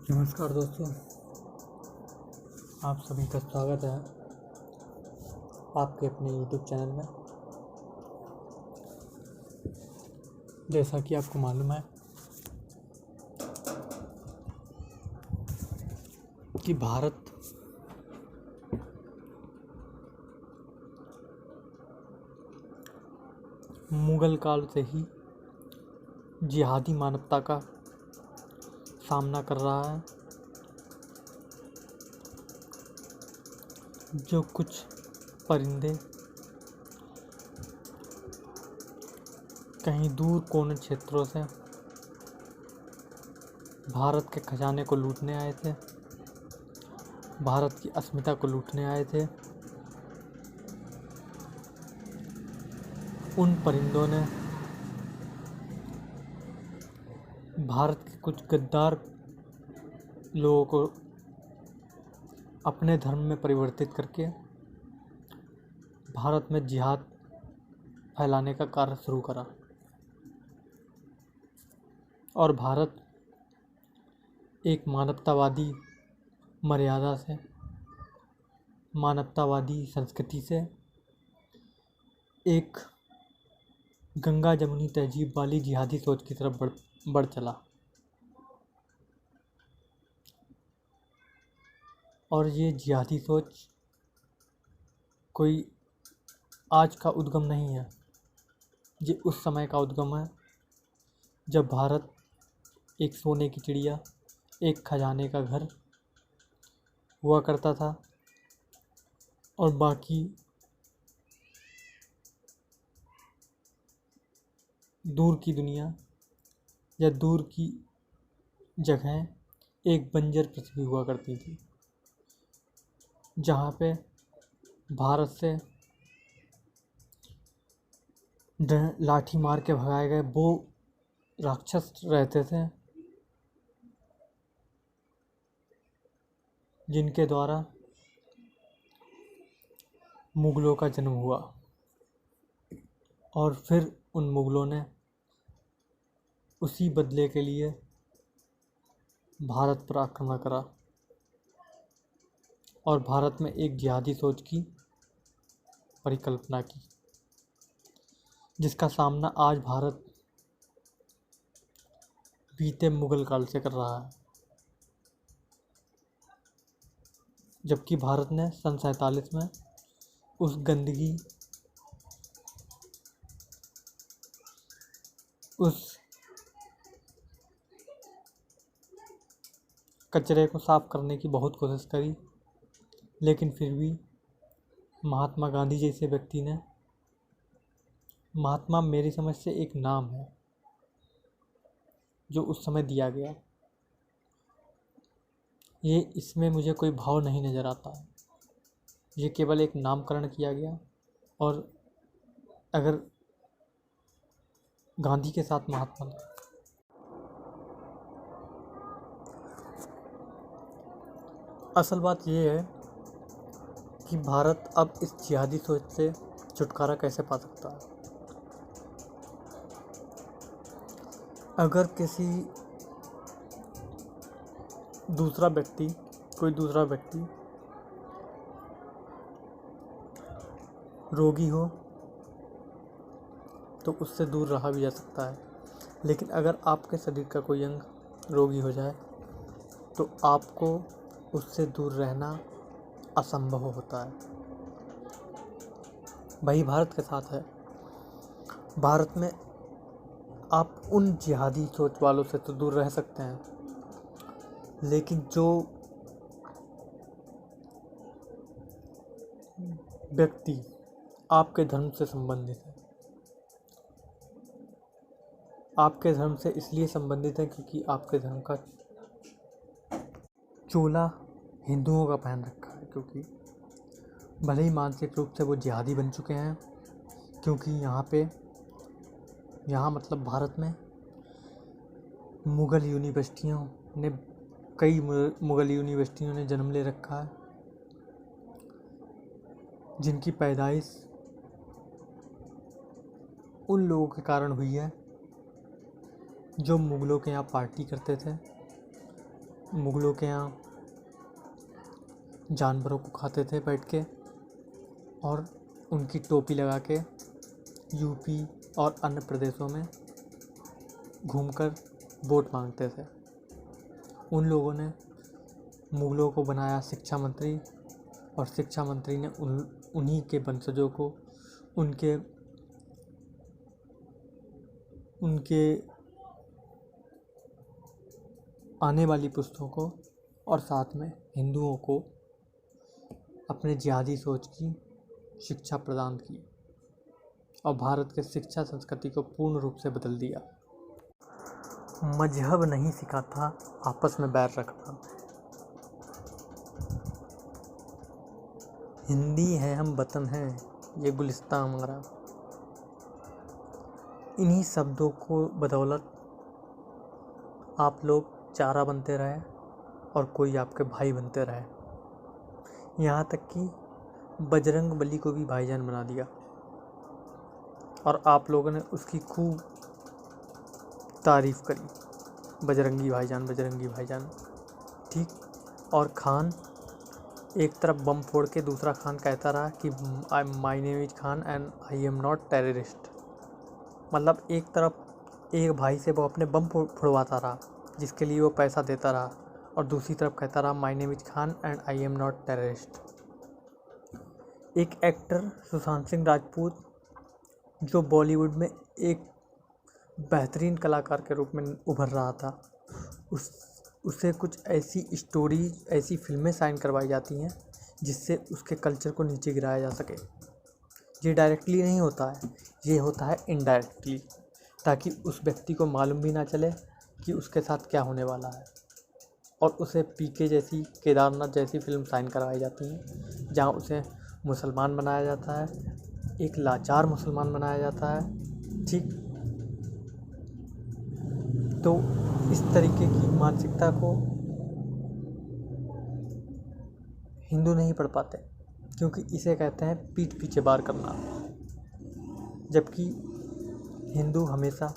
नमस्कार दोस्तों, आप सभी का स्वागत है आपके अपने YouTube चैनल में। जैसा कि आपको मालूम है कि भारत मुगल काल से ही जिहादी मानवता का सामना कर रहा है। जो कुछ परिंदे कहीं दूर कोने क्षेत्रों से भारत के खजाने को लूटने आए थे, भारत की अस्मिता को लूटने आए थे, उन परिंदों ने भारत के कुछ गद्दार लोगों को अपने धर्म में परिवर्तित करके भारत में जिहाद फैलाने का कार्य शुरू करा। और भारत एक मानवतावादी मर्यादा से, मानवतावादी संस्कृति से एक गंगा जमुनी तहजीब वाली जिहादी सोच की तरफ बढ़ चला। और ये जिहादी सोच कोई आज का उद्गम नहीं है, ये उस समय का उद्गम है जब भारत एक सोने की चिड़िया, एक खजाने का घर हुआ करता था और बाकी दूर की दुनिया या दूर की जगहें एक बंजर पृथ्वी हुआ करती थी, जहाँ पे भारत से लाठी मार के भगाए गए वो राक्षस रहते थे जिनके द्वारा मुगलों का जन्म हुआ। और फिर उन मुगलों ने उसी बदले के लिए भारत पर आक्रमण करा और भारत में एक जिहादी सोच की परिकल्पना की, जिसका सामना आज भारत बीते मुगल काल से कर रहा है। जबकि भारत ने सन 47 में उस गंदगी, उस कचरे को साफ करने की बहुत कोशिश करी, लेकिन फिर भी महात्मा गांधी जैसे व्यक्ति ने, महात्मा मेरी समझ से एक नाम है जो उस समय दिया गया, ये इसमें मुझे कोई भाव नहीं नज़र आता है, ये केवल एक नामकरण किया गया। और अगर गांधी के साथ महात्मा, असल बात ये है कि भारत अब इस जिहादी सोच से छुटकारा कैसे पा सकता है। अगर किसी दूसरा व्यक्ति, कोई दूसरा व्यक्ति रोगी हो तो उससे दूर रहा भी जा सकता है, लेकिन अगर आपके शरीर का कोई अंग रोगी हो जाए तो आपको उससे दूर रहना असंभव होता है। वही भारत के साथ है। भारत में आप उन जिहादी सोच वालों से तो दूर रह सकते हैं, लेकिन जो व्यक्ति आपके धर्म से संबंधित है, आपके धर्म से इसलिए संबंधित है क्योंकि आपके धर्म का चोला हिंदुओं का पहन रखा है, क्योंकि भले ही मानसिक रूप से वो जिहादी बन चुके हैं, क्योंकि यहाँ मतलब भारत में कई मुग़ल यूनिवर्सिटियों ने जन्म ले रखा है, जिनकी पैदाइश उन लोगों के कारण हुई है जो मुग़लों के यहाँ पार्टी करते थे मुग़लों के यहाँ जानवरों को खाते थे बैठ के, और उनकी टोपी लगा के यूपी और अन्य प्रदेशों में घूमकर वोट मांगते थे। उन लोगों ने मुग़लों को बनाया शिक्षा मंत्री, और शिक्षा मंत्री ने उन्हीं के वंशजों को उनके आने वाली पुस्तकों को और साथ में हिंदुओं को अपने जिहादी सोच की शिक्षा प्रदान की और भारत के शिक्षा संस्कृति को पूर्ण रूप से बदल दिया। मजहब नहीं सिखाता आपस में बैर रखना। हिंदी है हम वतन हैं, ये गुलिस्तां हमारा। इन्हीं शब्दों को बदौलत आप लोग चारा बनते रहे और कोई आपके भाई बनते रहे। यहाँ तक कि बजरंग बली को भी भाईजान बना दिया और आप लोगों ने उसकी खूब तारीफ़ करी, बजरंगी भाईजान, बजरंगी भाईजान। ठीक। और खान एक तरफ बम फोड़ के दूसरा खान कहता रहा कि my name is Khan and I am not terrorist. मतलब एक तरफ एक भाई से वो अपने बम फोड़वाता रहा जिसके लिए वो पैसा देता रहा, और दूसरी तरफ कहता रहा my name is Khan and I am not terrorist. एक एक्टर सुशांत सिंह राजपूत, जो बॉलीवुड में एक बेहतरीन कलाकार के रूप में उभर रहा था, उसे कुछ ऐसी स्टोरीज, ऐसी फिल्में साइन करवाई जाती हैं जिससे उसके कल्चर को नीचे गिराया जा सके। ये डायरेक्टली नहीं होता है, ये होता है इनडायरेक्टली, ताकि उस व्यक्ति को मालूम भी ना चले कि उसके साथ क्या होने वाला है। और उसे पीके जैसी, केदारनाथ जैसी फिल्म साइन करवाई जाती हैं जहाँ उसे मुसलमान बनाया जाता है, एक लाचार मुसलमान बनाया जाता है। ठीक। तो इस तरीके की मानसिकता को हिंदू नहीं पढ़ पाते, क्योंकि इसे कहते हैं पीठ पीछे वार करना। जबकि हिंदू हमेशा,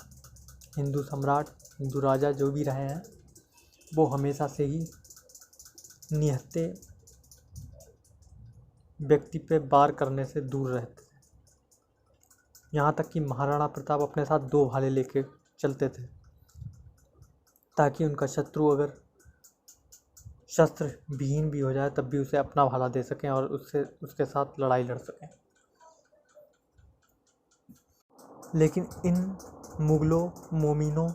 हिंदू सम्राट, हिंदू राजा जो भी रहे हैं, वो हमेशा से ही निहत्थे व्यक्ति पे वार करने से दूर रहते थे। यहाँ तक कि महाराणा प्रताप अपने साथ 2 भाले लेके चलते थे ताकि उनका शत्रु अगर शस्त्र विहीन भी हो जाए तब भी उसे अपना भाला दे सकें और उसके साथ लड़ाई लड़ सकें। लेकिन इन मुग़लों, मोमिनों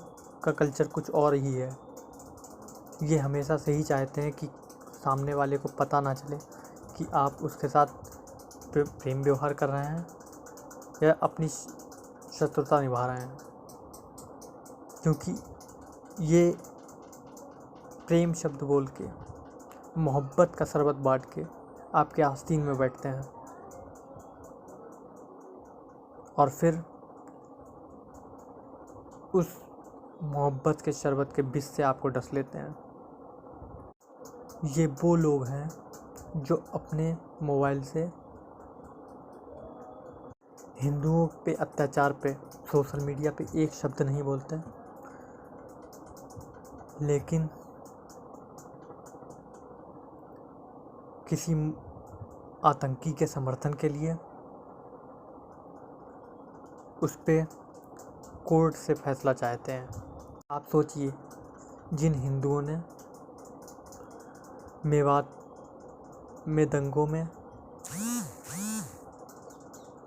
का कल्चर कुछ और ही है। ये हमेशा से ही चाहते हैं कि सामने वाले को पता ना चले कि आप उसके साथ प्रेम व्यवहार कर रहे हैं या अपनी शत्रुता निभा रहे हैं, क्योंकि ये प्रेम शब्द बोल के, मोहब्बत का शरबत बांट के आपके आस्तीन में बैठते हैं और फिर उस मोहब्बत के शरबत के विष से आपको डस लेते हैं। ये वो लोग हैं जो अपने मोबाइल से हिंदुओं पे अत्याचार पे सोशल मीडिया पे एक शब्द नहीं बोलते, लेकिन किसी आतंकी के समर्थन के लिए उस पे कोर्ट से फैसला चाहते हैं। आप सोचिए, जिन हिंदुओं ने मेवात में दंगों में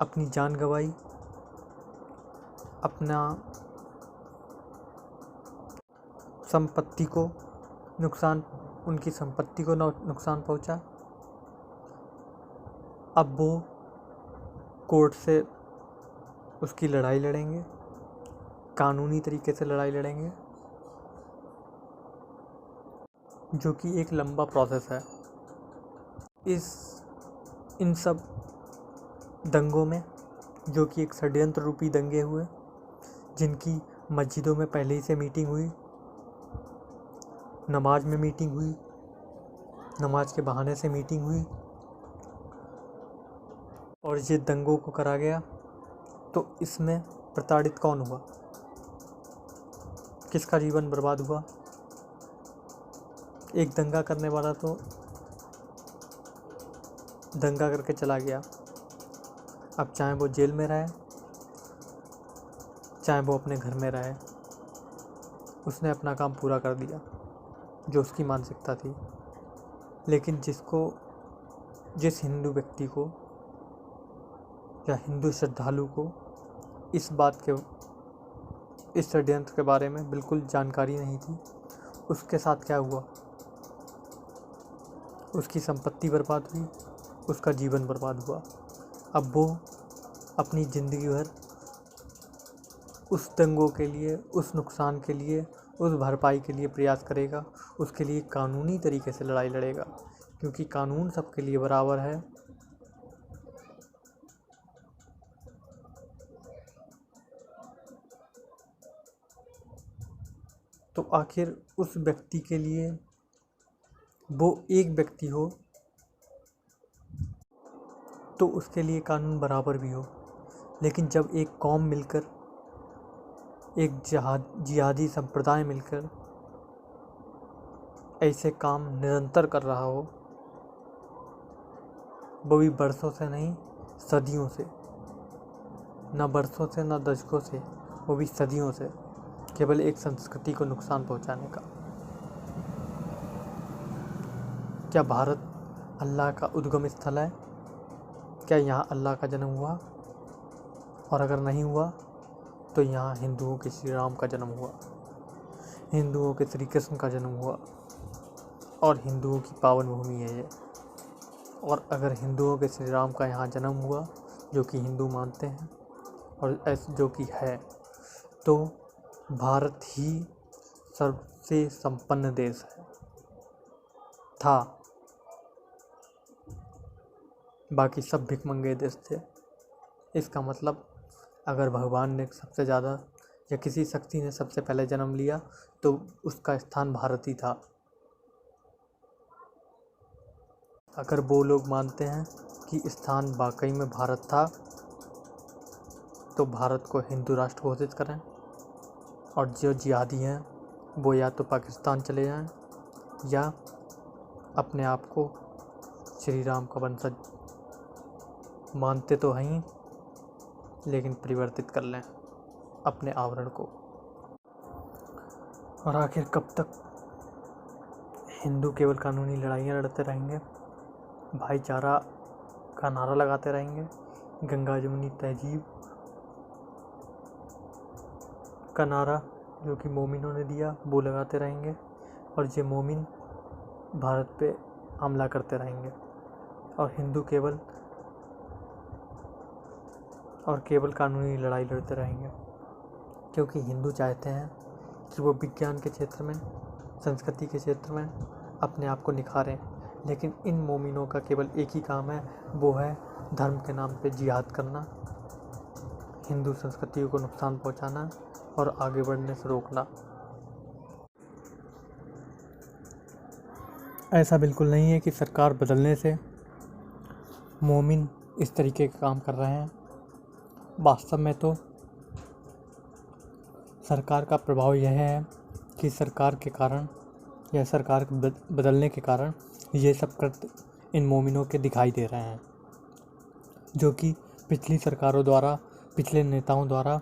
अपनी जान गंवाई, अपना संपत्ति को नुकसान, उनकी संपत्ति को नुकसान पहुंचा, अब वो कोर्ट से उसकी लड़ाई लड़ेंगे, कानूनी तरीके से लड़ाई लड़ेंगे, जो कि एक लंबा प्रोसेस है। इन सब दंगों में, जो कि एक षड्यंत्र रूपी दंगे हुए, जिनकी मस्जिदों में पहले ही से मीटिंग हुई, नमाज में मीटिंग हुई, नमाज के बहाने से मीटिंग हुई, और ये दंगों को करा गया, तो इसमें प्रताड़ित कौन हुआ? किसका जीवन बर्बाद हुआ? एक दंगा करने वाला तो दंगा करके चला गया, अब चाहे वो जेल में रहे चाहे वो अपने घर में रहे, उसने अपना काम पूरा कर दिया जो उसकी मानसिकता थी। लेकिन जिस हिंदू व्यक्ति को या हिंदू श्रद्धालु को इस षड्यंत्र के बारे में बिल्कुल जानकारी नहीं थी, उसके साथ क्या हुआ? उसकी संपत्ति बर्बाद हुई, उसका जीवन बर्बाद हुआ। अब वो अपनी ज़िंदगी भर उस दंगों के लिए, उस नुकसान के लिए, उस भरपाई के लिए प्रयास करेगा, उसके लिए कानूनी तरीके से लड़ाई लड़ेगा, क्योंकि कानून सबके लिए बराबर है। तो आखिर उस व्यक्ति के लिए वो एक व्यक्ति हो तो उसके लिए कानून बराबर भी हो। लेकिन जब एक कौम मिलकर, एक जिहादी संप्रदाय मिलकर ऐसे काम निरंतर कर रहा हो, वो भी बरसों से नहीं, सदियों से, ना बरसों से ना दशकों से, वो भी सदियों से, केवल एक संस्कृति को नुकसान पहुंचाने का। क्या भारत अल्लाह का उद्गम स्थल है? क्या यहाँ अल्लाह का जन्म हुआ? और अगर नहीं हुआ तो यहाँ हिंदुओं के श्री राम का जन्म हुआ, हिंदुओं के श्री कृष्ण का जन्म हुआ, और हिंदुओं की पावन भूमि है ये। और अगर हिंदुओं के श्री राम का यहाँ जन्म हुआ, जो कि हिंदू मानते हैं और ऐसे जो कि है, तो भारत ही सबसे संपन्न देश था। बाकी सब भिखमंगे देश थे। इसका मतलब अगर भगवान ने सबसे ज़्यादा या किसी शक्ति ने सबसे पहले जन्म लिया तो उसका स्थान भारत ही था। अगर वो लोग मानते हैं कि स्थान वाकई में भारत था, तो भारत को हिंदू राष्ट्र घोषित करें, और जो जिहादी हैं वो या तो पाकिस्तान चले जाएं या अपने आप को श्री राम का वंशज मानते तो हैं, लेकिन परिवर्तित कर लें अपने आवरण को। और आखिर कब तक हिंदू केवल कानूनी लड़ाइयाँ लड़ते रहेंगे, भाईचारा का नारा लगाते रहेंगे, गंगा जमुनी तहजीब का नारा जो कि मोमिनों ने दिया वो लगाते रहेंगे, और ये मोमिन भारत पे हमला करते रहेंगे, और हिंदू केवल कानूनी लड़ाई लड़ते रहेंगे, क्योंकि हिंदू चाहते हैं कि वो विज्ञान के क्षेत्र में, संस्कृति के क्षेत्र में अपने आप को निखारें। लेकिन इन मोमिनों का केवल एक ही काम है, वो है धर्म के नाम पे जिहाद करना, हिंदू संस्कृति को नुकसान पहुंचाना और आगे बढ़ने से रोकना। ऐसा बिल्कुल नहीं है कि सरकार बदलने से मोमिन इस तरीके के काम कर रहे हैं। वास्तव में तो सरकार का प्रभाव यह है कि सरकार के कारण या सरकार के बदलने के कारण ये सब कृत्य इन मोमिनों के दिखाई दे रहे हैं, जो कि पिछली सरकारों द्वारा, पिछले नेताओं द्वारा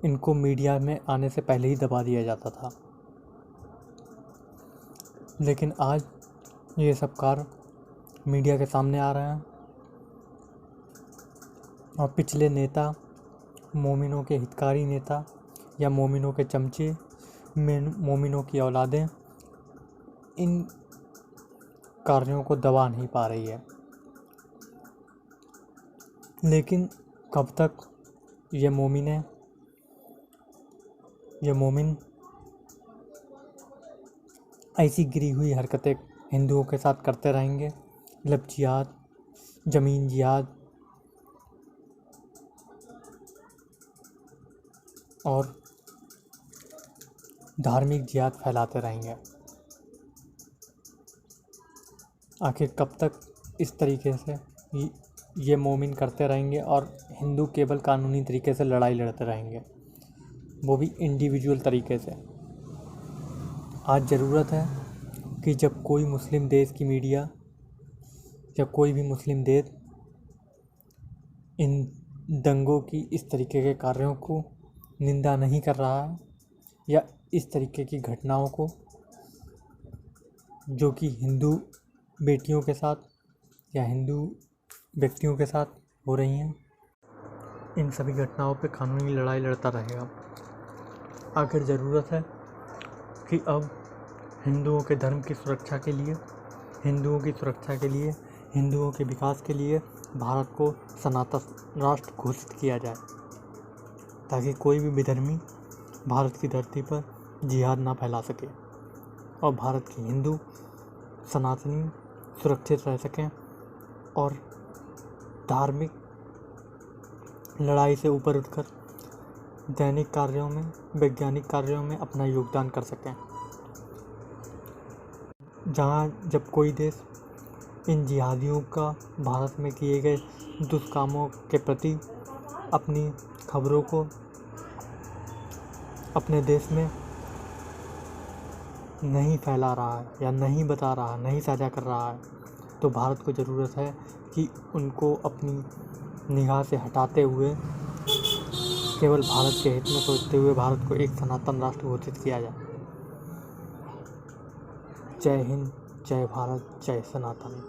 इनको मीडिया में आने से पहले ही दबा दिया जाता था। लेकिन आज ये सब कार्य मीडिया के सामने आ रहे हैं, और पिछले नेता, मोमिनों के हितकारी नेता या मोमिनों के चमचे, मोमिनों की औलादें इन कार्यों को दबा नहीं पा रही है। लेकिन कब तक ये मोमिन ऐसी गिरी हुई हरकतें हिंदुओं के साथ करते रहेंगे? लब जिहाद, ज़मीन जिहाद और धार्मिक जिहाद फैलाते रहेंगे। आखिर कब तक इस तरीके से ये मोमिन करते रहेंगे और हिंदू केवल कानूनी तरीके से लड़ाई लड़ते रहेंगे, वो भी इंडिविजुअल तरीके से। आज ज़रूरत है कि जब कोई मुस्लिम देश की मीडिया या कोई भी मुस्लिम देश इन दंगों की इस तरीके के कार्यों को निंदा नहीं कर रहा है या इस तरीके की घटनाओं को जो कि हिंदू बेटियों के साथ या हिंदू व्यक्तियों के साथ हो रही हैं, इन सभी घटनाओं पे कानूनी लड़ाई लड़ता रहेगा। आखिर ज़रूरत है कि अब हिंदुओं के धर्म की सुरक्षा के लिए, हिंदुओं की सुरक्षा के लिए, हिंदुओं के विकास के लिए भारत को सनातन राष्ट्र घोषित किया जाए, ताकि कोई भी विधर्मी भारत की धरती पर जिहाद ना फैला सके और भारत के हिंदू सनातनी सुरक्षित रह सकें और धार्मिक लड़ाई से ऊपर उठकर दैनिक कार्यों में, वैज्ञानिक कार्यों में अपना योगदान कर सकें। जब कोई देश इन जिहादियों का भारत में किए गए दुष्कामों के प्रति अपनी खबरों को अपने देश में नहीं फैला रहा है या नहीं बता रहा है, नहीं साझा कर रहा है, तो भारत को ज़रूरत है कि उनको अपनी निगाह से हटाते हुए केवल भारत के हित में सोचते हुए भारत को एक सनातन राष्ट्र घोषित किया जाए। जय हिंद, जय भारत, जय सनातन।